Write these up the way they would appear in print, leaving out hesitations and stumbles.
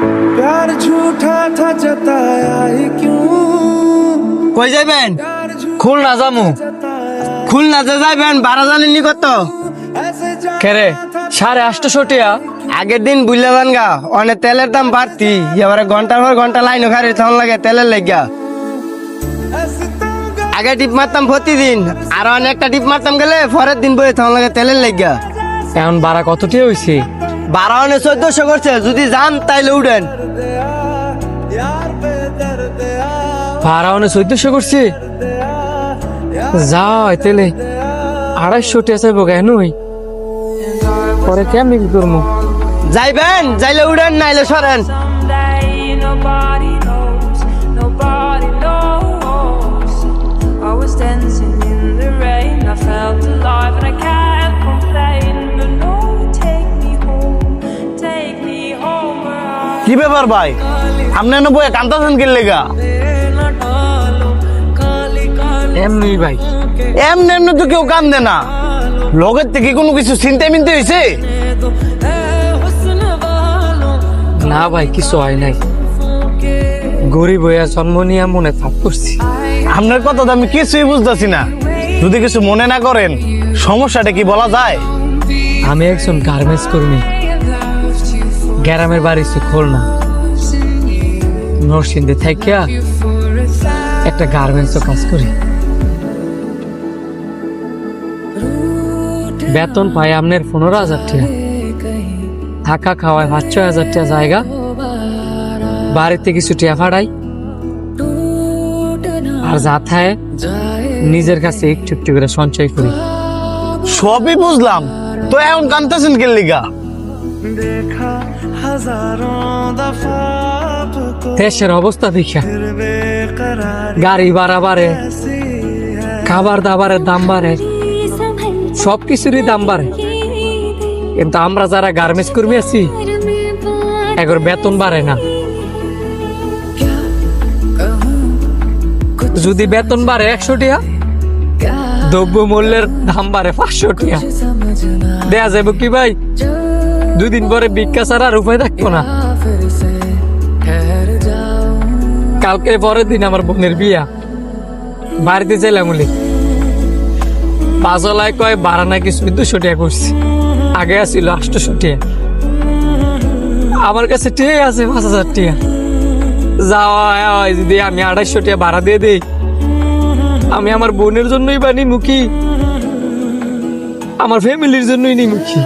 प्यार झूठा था जताया ही क्यों কই যাবেন? খুলনা যামু। খুলনাতে যাবেন, ভাড়া জানেননি কত? কেরে 850 টিয়া? আগের দিন বুঝলেন গা, অনেক তেলের দাম বাড়তি, এবারে ঘন্টার পর ঘন্টা লাইন খারে তখন লাগে তেলের লেগা। আগে টিপ মারতাম প্রতিদিন, আর অনেকটা টিপ মারতাম গেলে পরের দিন বই তখন লাগে তেলের লেগা। এখন ভাড়া কত টিয়া হইছে? ভাড়া অনেক 1400 করছে, যদি যান তাইলে উঠেন। ভাড়া অনেক 1400 করছে? যাই তেলে 250 টিয়া চাইবো কেন? পরে কেমনি কি করবো? যাইবেন, যাইলে উঠেন, নাইলে সরেন। Someday nobody knows, nobody knows. I was dancing in the rain, I felt alive and I can't complain. But no, take me home where I কি ব্যাপার ভাই, আপনি এনে বইয়ে কান্দাছেন কি লেগা? এমনি ভাই, এমনি এমনি তো কেউ কান্দে না, লগের থেকে কোনো কিছু চিন্তা মিনতে হয়েছে? না ভাই কিছু হয় নাই, গরিব হইয়া জন্ম নিয়ে মনে থাক করছি। আপনার কথা তো আমি কিছুই বুঝতেছি না, যদি কিছু মনে না করেন সমস্যাটা কি বলা যায়? আমি একজন গার্মেন্টস কর্মী, গ্রামের বাড়ি খুলনা, নরসিংদী থেকে একটা গার্মেন্টস কাজ করি। বেতন পাই আপনার 15,000 টাকা, থাকা খাওয়ায় 5-6 টাকা জায়গা, বাড়িতে কিছু টিয়া ফাড়াই, আর যা থাকে নিজের কাছে একটু একটু করে সঞ্চয় করি। সবই বুঝলাম, তো এখন কান্দাছেন কি লেগা? देखा हजारों दफा आपको দেশের অবস্থা দেখা, बेकरार গাড়ি ভাড়া বাড়ে, খাবার দাবারের দাম বাড়ে, সবকিছুরই দাম বাড়ে, কিন্তু আমরা যারা গার্মেন্টস কর্মী আছি এগোর বেতন বাড়ে না। যদি বেতন বাড়ে 100 টাকা, দ্রব্য মূল্যের দাম বাড়ে 500 টাকা, দেয়া যাবে কি ভাই? 2 দিন পরে ভিক্ষা ছাড়া আর উপায় থাকবো না। কালকে পরের দিন আমার বোনের বিয়া, বাড়িতে চাইলাম বলি পাঁচলায় কয় ভাড়া নাকি 200 টাকা করছি, আগে আসছিল 800 টাকা, আমার কাছে ঠিক আছে 5,000 টাকা। যাওয়া যদি আমি 250 টাকা ভাড়া দিয়ে দিই, আমি আমার বোনের জন্যই বানি মুখী, আমার ফ্যামিলির জন্যই নি মুখী।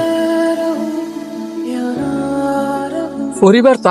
পরিবার তো